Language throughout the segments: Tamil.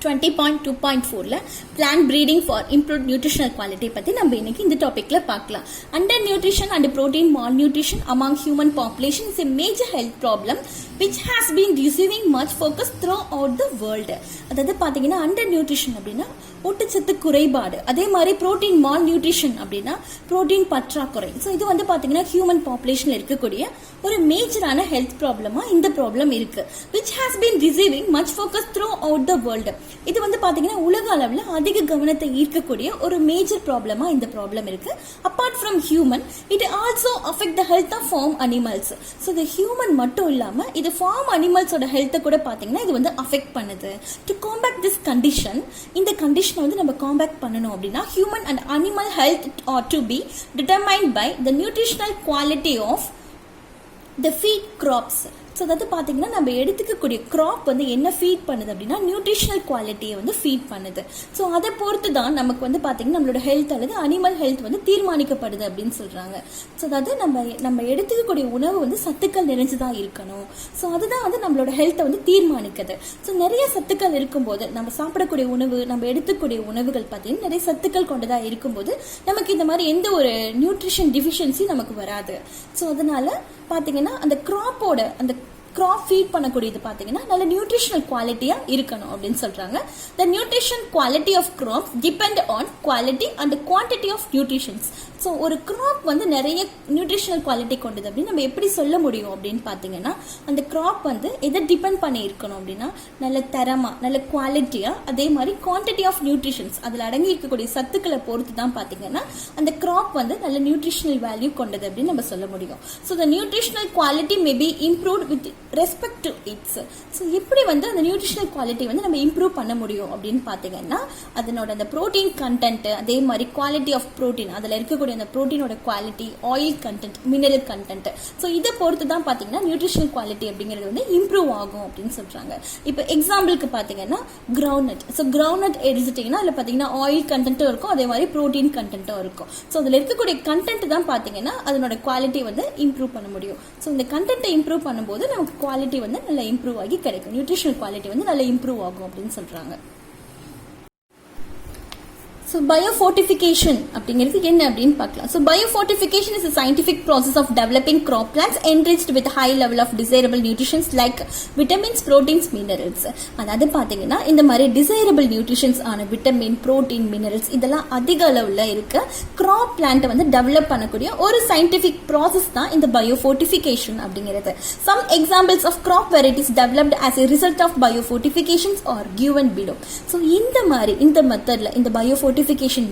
20.2.4ல plant breeding for improved nutritional quality பத்தி நம்ம இன்னைக்கு இந்த டாபிக்ல பார்க்கலாம். Undernutrition and protein malnutrition among human population is a major health problem which has been receiving much focus throughout the world. அதாவது பாத்தீங்கன்னா undernutrition அப்படின்னா ஊட்டச்சத்து குறைபாடு, அதே மாதிரி protein malnutrition அப்படின்னா protein பற்றாக்குறை. ஸோ இது வந்து பாத்தீங்கன்னா ஹியூமன் பாப்புலேஷன்ல இருக்கக்கூடிய ஒரு மேஜரான ஹெல்த் ப்ராப்ளமா இந்த ப்ராப்ளம் இருக்கு, which has been receiving much focus throughout the world. இது வந்து பாத்தீங்கன்னா உலக அளவில் அதிக கவனத்தை ஈர்க்கக்கூடிய ஒரு மேஜர் ப்ராப்ளமா இந்த ப்ராப்ளம் இருக்கு. Apart from human, it also affect the health of farm animals. So இது ஹியூமன் மட்டும் இல்லாம இது ஃபார்ம் அனிமல்ஸோட ஹெல்த்தை கூட பாத்தீங்கன்னா இது வந்து அஃபெக்ட் பண்ணுது. டு காம்பேக்ட் திஸ் கண்டிஷன், இந்த கண்டிஷனை வந்து நம்ம காம்பேக்ட் பண்ணணும் அப்படின்னா human and animal health are to be determined by the nutritional quality of the feed crops. So அதாவது பார்த்தீங்கன்னா நம்ம எடுத்துக்கக்கூடிய கிராப் வந்து என்ன ஃபீட் பண்ணுது அப்படின்னா நியூட்ரிஷனல் குவாலிட்டியை வந்து ஃபீட் பண்ணுது. ஸோ அதை பொறுத்து தான் நமக்கு வந்து பார்த்தீங்கன்னா நம்மளோட ஹெல்த் அல்லது அனிமல் ஹெல்த் வந்து தீர்மானிக்கப்படுது அப்படின்னு சொல்கிறாங்க. ஸோ அதாவது நம்ம எடுத்துக்கக்கூடிய உணவு வந்து சத்துக்கள் நிறைஞ்சுதான் இருக்கணும். ஸோ அதுதான் வந்து நம்மளோட ஹெல்த்தை வந்து தீர்மானிக்குது. ஸோ நிறைய சத்துக்கள் இருக்கும்போது நம்ம சாப்பிடக்கூடிய உணவு, நம்ம எடுத்துக்கூடிய உணவுகள் பார்த்தீங்கன்னா நிறைய சத்துக்கள் கொண்டதாக இருக்கும்போது நமக்கு இந்த மாதிரி எந்த ஒரு நியூட்ரிஷன் டிஃபிஷியன்சி நமக்கு வராது. ஸோ அதனால பார்த்தீங்கன்னா அந்த கிராப் ஃபீட் பண்ணக்கூடியது பார்த்தீங்கன்னா நல்ல நியூட்ரிஷனல் குவாலிட்டியா இருக்கணும் அப்படின்னு சொல்றாங்க. The nutrition quality of crops depend on quality and quantity of nutritions. So ஒரு கிராப் வந்து நிறைய நியூட்ரிஷனல் குவாலிட்டி கொண்டது அப்படின்னு நம்ம எப்படி சொல்ல முடியும் அப்படின்னு பார்த்தீங்கன்னா அந்த கிராப் வந்து எதை டிபெண்ட் பண்ணி இருக்கணும் அப்படின்னா நல்ல தரமா, நல்ல குவாலிட்டியா, அதே மாதிரி குவான்டிட்டி ஆஃப் நியூட்ரிஷன்ஸ் அதில் அடங்கி இருக்கக்கூடிய சத்துக்களை பொறுத்து தான் பார்த்தீங்கன்னா அந்த கிராப் வந்து நல்ல நியூட்ரிஷனல் வேல்யூ கொண்டது அப்படின்னு நம்ம சொல்ல முடியும். So the nutritional quality may be improved with respect to it's. So எப்படி வந்து அந்த நியூட்ரிஷனல் குவாலிட்டி வந்து நம்ம இம்ப்ரூவ் பண்ண முடியும் அப்படின்னு பார்த்தீங்கன்னா அதனோட அந்த ப்ரோட்டீன் கண்டென்ட், அதே மாதிரி குவாலிட்டி ஆஃப் ப்ரோட்டீன், அதில் இருக்கக்கூடிய அந்த ப்ரோட்டீனோட quality, oil content, mineral content. So இதை பொறுத்து தான் பார்த்தீங்கன்னா நியூட்ரிஷனல் குவாலிட்டி அப்படிங்கிறது வந்து இம்ப்ரூவ் ஆகும் அப்படின்னு சொல்றாங்க. இப்போ எக்ஸாம்பிளுக்கு பார்த்தீங்கன்னா கிரவுண்ட்நட். ஸோ கிரவுண்ட்நட் எடுத்துட்டீங்கன்னா அதில் பார்த்தீங்கன்னா ஆயில் கண்டென்ட்டும் இருக்கும், அதே மாதிரி ப்ரோட்டீன் கண்டென்ட்டும் இருக்கும். ஸோ அதில் இருக்கக்கூடிய கண்டென்ட் தான் பார்த்தீங்கன்னா அதனோட குவாலிட்டி வந்து இம்ப்ரூவ் பண்ண முடியும். ஸோ இந்த கண்டென்ட்டை இம்ப்ரூவ் பண்ணும்போது நமக்கு குவாலிட்டி வந்து நல்லா இம்ப்ரூவ் ஆகி கிடைக்கும், நியூட்ரிஷனல் குவாலிட்டி வந்து நல்லா இம்ப்ரூவ் ஆகும் அப்படின்னு சொல்றாங்க. So biofortification அப்படிங்கிறது என்ன அப்படின்னு பார்க்கலாம். So biofortification is a scientific process of developing crop plants enriched with high level of desirable nutrients like vitamins, proteins, minerals. அதாவது பார்த்தீங்கன்னா இந்த மாதிரி desirable nutrients ஆன விட்டமின், புரோட்டீன், மினரல்ஸ் இதெல்லாம் அதிக அளவில் இருக்க கிராப் பிளான்ட்டை வந்து டெவலப் பண்ணக்கூடிய ஒரு சயின்டிபிக் ப்ராசஸ் தான் இந்த biofortification அப்படிங்கிறது. Some examples of crop varieties developed as a result of biofortifications are given below. So இந்த மெத்தட்ல இந்த biofortification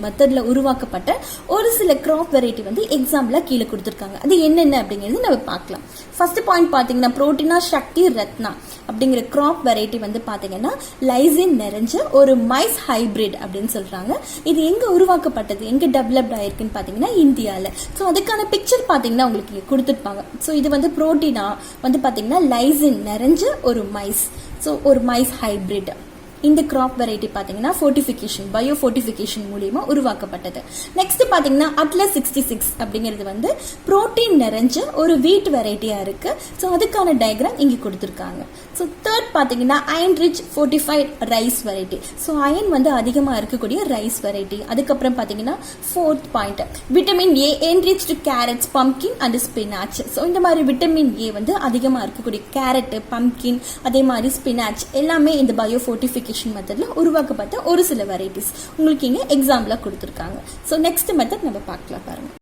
மெத்தட்ல உருவாக்கப்பட்ட ஒரு சில கிராப் வெரைட்டி வந்து எக்ஸாம்பிளா கீழே கொடுத்திருக்காங்க. அது என்னென்ன அப்படிங்கிறது நம்ம பார்க்கலாம். ஃபர்ஸ்ட் பாயிண்ட் பாத்தீங்கன்னா புரோட்டீனா சக்தி ரத்னா அப்படிங்கிற கிராப் வெரைட்டி வந்து பாத்தீங்கன்னா லைசின் நிறைஞ்ச ஒரு மைஸ் ஹைபிரிட் அப்படின்னு சொல்றாங்க. இது எங்க உருவாக்கப்பட்டது, எங்க டெவலப்ட் ஆயிருக்குன்னு பாத்தீங்கன்னா இந்தியால. ஸோ அதுக்கான பிக்சர் பாத்தீங்கன்னா உங்களுக்கு இங்க கொடுத்துருப்பாங்க. ஸோ இது வந்து புரோட்டீனா வந்து பாத்தீங்கன்னா லைசின் நிறைஞ்ச ஒரு மைஸ், ஸோ ஒரு மைஸ் ஹைபிரிட். இந்த கிராப் வெரைட்டி பாத்தீங்கன்னா பயோஃபோர்டிஃபிகேஷன் மூலியமா உருவாக்கப்பட்டது. நெக்ஸ்ட் பாத்தீங்கன்னா அட்லஸ் 66 அப்படிங்கிறது வந்து புரோட்டீன் நிறைஞ்ச ஒரு வீட் வெரைட்டியா இருக்கு. ஸோ அதுக்கான டயக்ராம் இங்க கொடுத்திருக்காங்க. ஸோ தேர்ட் பாத்தீங்கன்னா iron rich fortified rice variety. So iron வந்து அதிகமா இருக்கக்கூடிய ரைஸ் வெரைட்டி. அதுக்கப்புறம் பாத்தீங்கன்னா fourth point vitamin A enriched carrots, pumpkin and spinach. So இந்த மாதிரி விட்டமின் ஏ வந்து அதிகமா இருக்கக்கூடிய கேரட், பம்கின், அதே மாதிரி ஸ்பினாச் எல்லாமே இந்த பயோஃபோர்டிஃபிகேஷன் மெத்தட்ல உருவாக்கப்பட்ட ஒரு சில வெரைட்டிஸ் உங்களுக்கு இங்க எக்ஸாம்பிளா கொடுத்திருக்காங்க. சோ நெக்ஸ்ட் மெத்தட் நம்ம பார்க்கலாம் பாருங்க.